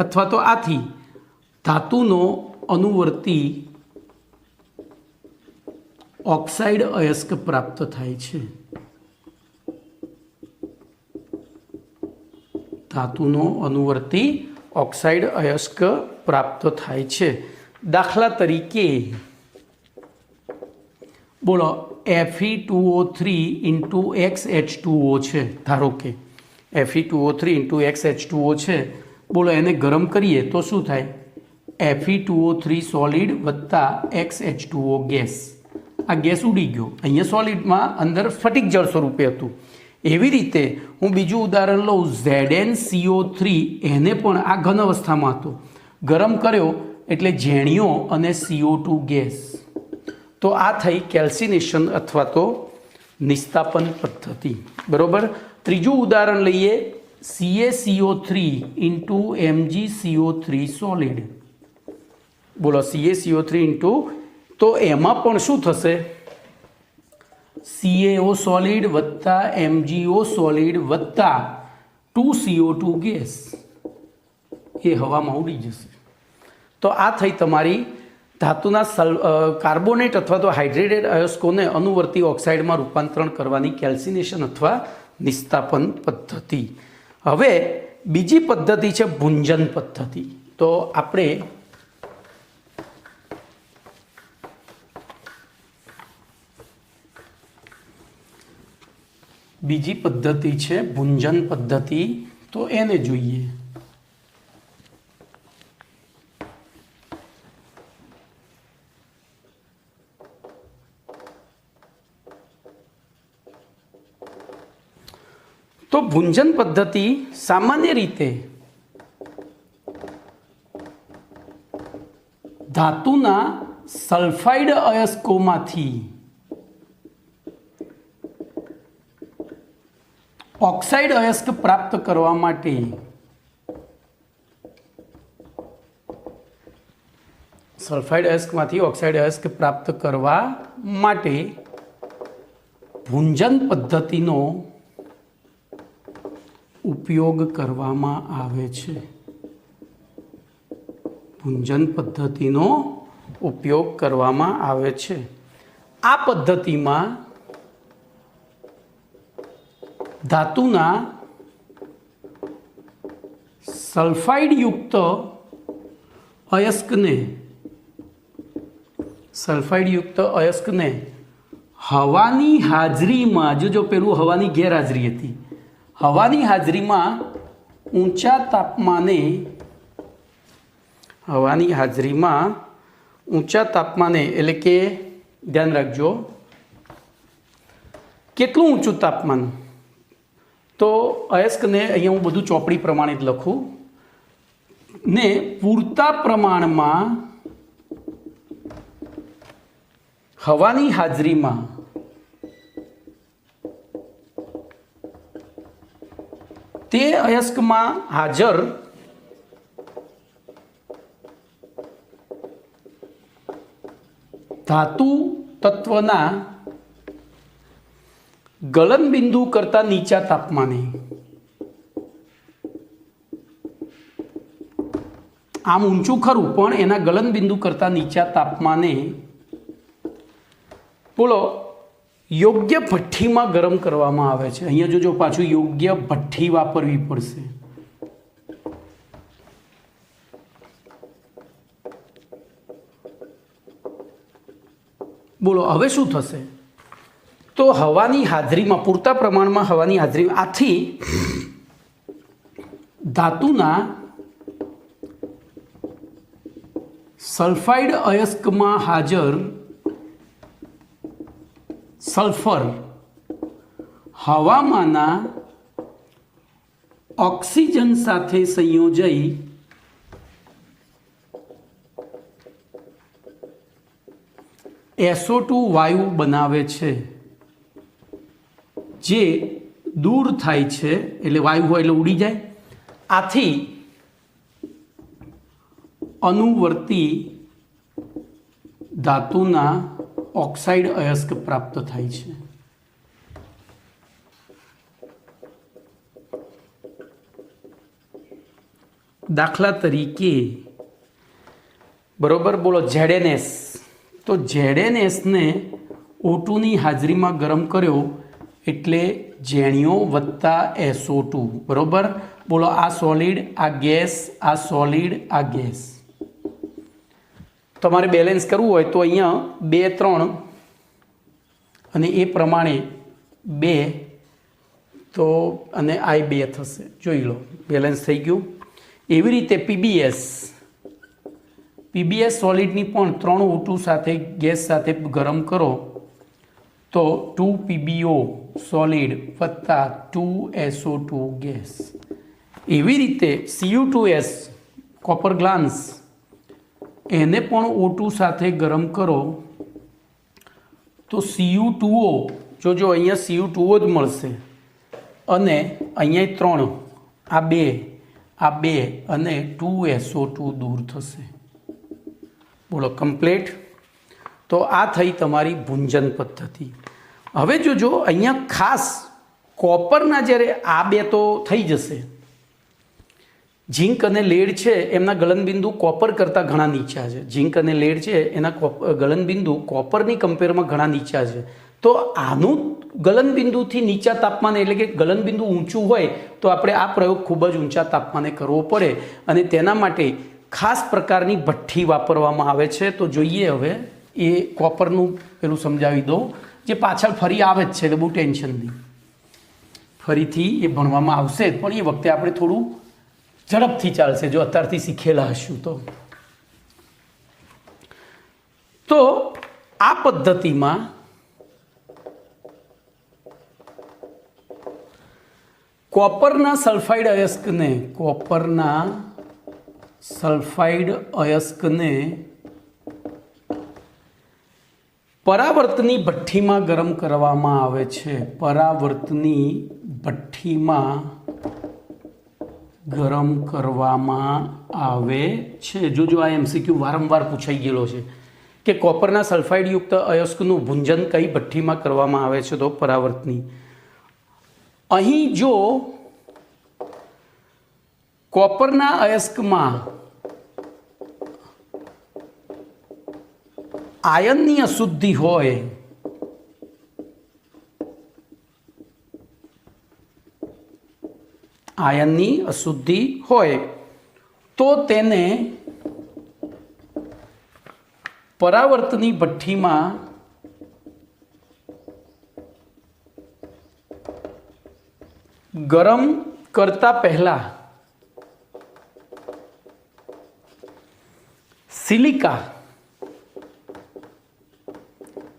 [SPEAKER 1] અથવા તો આથી ધાતુનો અનુવર્તી ઓક્સાઇડ અયસ્ક પ્રાપ્ત થાય છે. ધાતુનો અનુવર્તી ઓક્સાઇડ અયસ્ક પ્રાપ્ત થાય છે. દાખલા તરીકે બોલો Fe2O3 ઇન્ટુ XH2O છે. ધારો કે Fe2O3 ઇન્ટુ XH2O છે. બોલો એને ગરમ કરીએ તો શું થાય? Fe2O3 સોલિડ વત્તા XH2O ગેસ. આ ગેસ ઉડી ગયો. અહીંયા સોલિડમાં અંદર સ્ફટિક જળ સ્વરૂપે હતું. એવી રીતે હું બીજું ઉદાહરણ લઉં, ZnCO3, એને પણ આ ઘન અવસ્થામાં હતો. ગરમ કર્યો એટલે ઝેણિયો અને CO2 ગેસ. તો આ થઈ કેલ્સિનેશન અથવા તો નિસ્તાપન પદ્ધતિ. બરોબર. ત્રીજું ઉદાહરણ લઈએ, CaCO3 ઇન્ટુ MgCO3 સોલિડ. બોલો CaCO3 ઇન્ટુ, તો એમાં પણ શું થશે? CaO સોલિડ વત્તા MgO સોલિડ વત્તા 2CO2 ગેસ એ હવામાં ઉડી જશે. તો આ થઈ તમારી ધાતુના કાર્બોનેટ અથવા તો હાઇડ્રેટેડ અયસ્કોને અનુવર્તી ઓક્સાઇડમાં રૂપાંતરણ કરવાની કેલ્સિનેશન અથવા નિસ્તાપન પદ્ધતિ. હવે બીજી પદ્ધતિ છે ભુંજન પદ્ધતિ. તો આપણે બીજી પદ્ધતિ છે ભુંજન પદ્ધતિ. તો એને જોઈએ. તો ભુંજન પદ્ધતિ સામાન્ય રીતે ધાતુના સલ્ફાઇડ અયસ્કોમાંથી ઓક્સાઇડ અયસ્ક પ્રાપ્ત કરવા માટે સલ્ફાઇડ અયસ્કમાંથી ઓક્સાઇડ અયસ્ક પ્રાપ્ત કરવા માટે ભુંજન પદ્ધતિનો ઉપયોગ કરવામાં આવે છે. ભુંજન પદ્ધતિનો ઉપયોગ કરવામાં આવે છે. આ પદ્ધતિમાં ધાતુના સલ્ફાઇડયુક્ત અયસ્કને હવાની હાજરીમાં, જો પેલું હવાની ગેરહાજરી હતી, હવાની હાજરીમાં ઊંચા તાપમાને એટલે કે ધ્યાન રાખજો કેટલું ઊંચું તાપમાન, તો અયસ્કને અહીંયા હું બધું ચોપડી પ્રમાણે જ લખું ને, પૂરતા પ્રમાણમાં હવાની હાજરીમાં તે અયસ્કમાં હાજર ધાતુ તત્વના ગલનબિંદુ કરતાં નીચા તાપમાને, આમ ઊંચું ખરું પણ એના ગલનબિંદુ કરતાં નીચા તાપમાને બોલો યોગ્ય ભઠ્ઠીમાં ગરમ કરવામાં આવે છે. અહીંયા જોજો પાછું યોગ્ય ભઠ્ઠી વાપરવી પડશે. બોલો હવે શું થશે? તો હવાની હાજરીમાં, પૂરતા પ્રમાણમાં હવાની હાજરીમાં, આથી ધાતુના સલ્ફાઇડ અયસ્કમાં હાજર સલ્ફર હવામાંના ઓક્સિજન સાથે સંયોજાઈ SO2 વાયુ બનાવે છે, જે દૂર થાય છે, એટલે વાયુ હોય એટલે ઉડી જાય. આથી અનુવર્તી ધાતુના ઓક્સાઇડ અયસ્ક પ્રાપ્ત થાય છે. દાખલા તરીકે બરોબર, બોલો ZnS. તો ZnS ને O2 ની હાજરીમાં ગરમ કર્યો એટલે ઝેણિયો વત્તા SO2. બરોબર. બોલો આ સોલિડ, આ ગેસ, આ સોલિડ, આ ગેસ. તમારે બેલેન્સ કરવું હોય તો અહીંયા 2 3 અને એ પ્રમાણે 2 તો અને આ 2 થશે. જોઈ લો બેલેન્સ થઈ ગયું. એવી રીતે પીબીએસ સોલિડની પણ 3 O2 સાથે ગેસ સાથે ગરમ કરો તો 2 PbO સોલિડ વત્તા 2 SO2 ગેસ. એવી રીતે Cu2S કોપર ગ્લાન્સ એને પણ O2 સાથે ગરમ કરો તો Cu2O જો અહીંયા Cu2O જ મળશે અને અહીંયા 3 આ 2 અને 2 SO2 દૂર થશે. બોલો કમ્પ્લીટ. તો આ થઈ તમારી ભુંજન પદ્ધતિ. હવે જોજો અહીંયા ખાસ કોપરના જ્યારે આ 2 તો થઈ જશે, ઝીંક અને લેડ છે એમના ગલનબિંદુ કોપર કરતાં ઘણા નીચા છે. ઝીંક અને લેડ છે એના ગલનબિંદુ કોપરની કમ્પેરમાં ઘણા નીચા છે. તો આનું ગલનબિંદુથી નીચા તાપમાને એટલે કે ગલનબિંદુ ઊંચું હોય તો આપણે આ પ્રયોગ ખૂબ જ ઊંચા તાપમાને કરવો પડે અને તેના માટે ખાસ પ્રકારની ભઠ્ઠી વાપરવામાં આવે છે. તો જોઈએ હવે એ કોપરનું પેલું સમજાવી દઉં જે પાછળ ફરી આવે જ છે એટલે બહુ ટેન્શન નહીં, ફરીથી એ ભણવામાં આવશે પણ એ વખતે આપણે થોડું ઝડપથી ચાલશે જો અત્યારથી શીખેલા હશું તો આ પદ્ધતિમાં કોપરના સલ્ફાઇડ અયસ્કને પરાવર્તની ભઠ્ઠીમાં ગરમ કરવામાં આવે છે. પરાવર્તની ભઠ્ઠીમાં ગરમ કરવામાં આવે છે. જો આ એમસીક્યુ વારંવાર પૂછાઈ ગયેલો છે કે કોપરના સલ્ફાઇડયુક્ત અયસ્કનું ભુંજન કઈ ભઠ્ઠીમાં કરવામાં આવે છે તો પરાવર્તની. અહીં જો કોપરના અયસ્કમાં આયનની અશુદ્ધિ હોય તો તેને પરાવર્તની ભઠ્ઠીમાં ગરમ કરતા પહેલા સિલિકા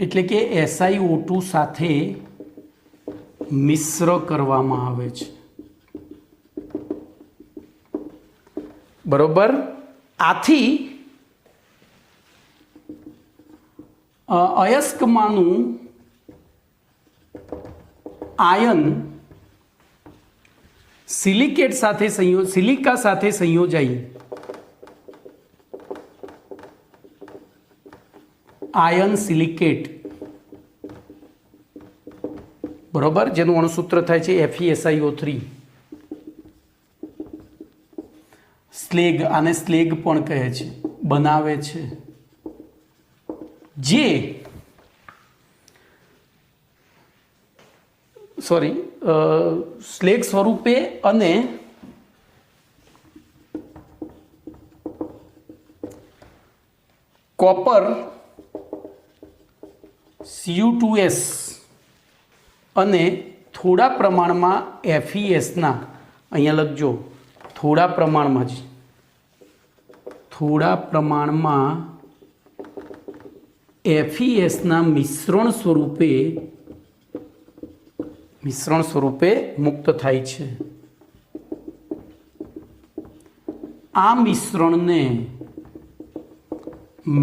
[SPEAKER 1] એટલે કે SiO2 સાથે મિશ્ર કરવામાં આવે છે. બરોબર. આથી અયસ્કમાંનું આયન સિલિકા સાથે સંયોજાઈ આયન સિલિકેટ, બરોબર, જેનું અણુસૂત્ર થાય છે FeSiO3. સ્લેગ, આને સ્લેગ પણ કહે છે, બનાવે છે, જે સ્લેગ સ્વરૂપે અને કોપર Cu2S અને થોડા પ્રમાણમાં FeSના, અહીંયા લખજો થોડા પ્રમાણમાં FeSના મિશ્રણ સ્વરૂપે મુક્ત થાય છે. આ મિશ્રણને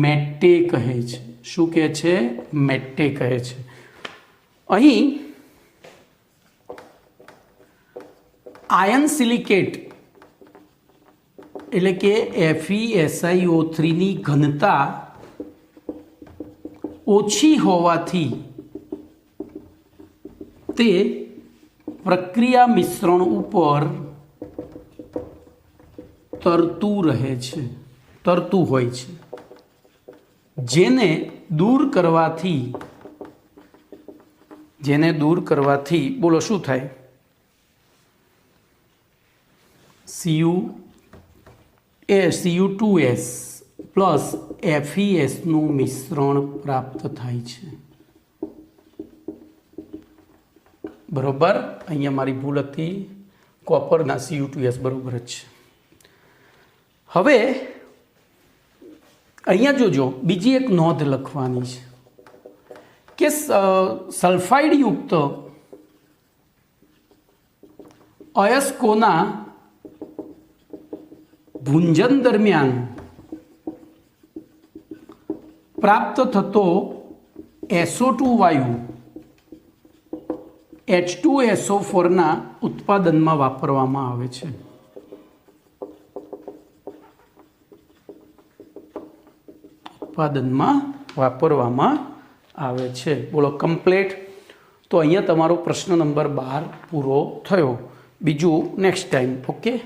[SPEAKER 1] મેટ્ટે કહે છે. શું કહે છે? મેટ્ટે કહે છે. અહીં આયન સિલિકેટ એટલે કે FeSiO3ની ઘનતા ઓછી હોવાથી તે પ્રક્રિયા મિશ્રણ ઉપર તરતું હોય છે, જેને દૂર કરવાથી બોલો શું થાય? Cu2s પ્લસ FeSનું મિશ્રણ પ્રાપ્ત થાય છે. બરોબર, અહીંયા મારી ભૂલ હતી, કોપરના Cu2s બરોબર જ છે. હવે અહીંયા જોજો, બીજી એક નોંધ લખવાની છે કે સલ્ફાઇડ યુક્ત અયસ્કોના ભૂંજન દરમિયાન પ્રાપ્ત થતો SO2 વાયુ H2SO4ના ઉત્પાદનમાં વાપરવામાં આવે છે. બોલો કમ્પ્લીટ. તો અહીંયા તમારો પ્રશ્ન નંબર 12 પૂરો થયો. બીજું નેક્સ્ટ ટાઈમ. ઓકે.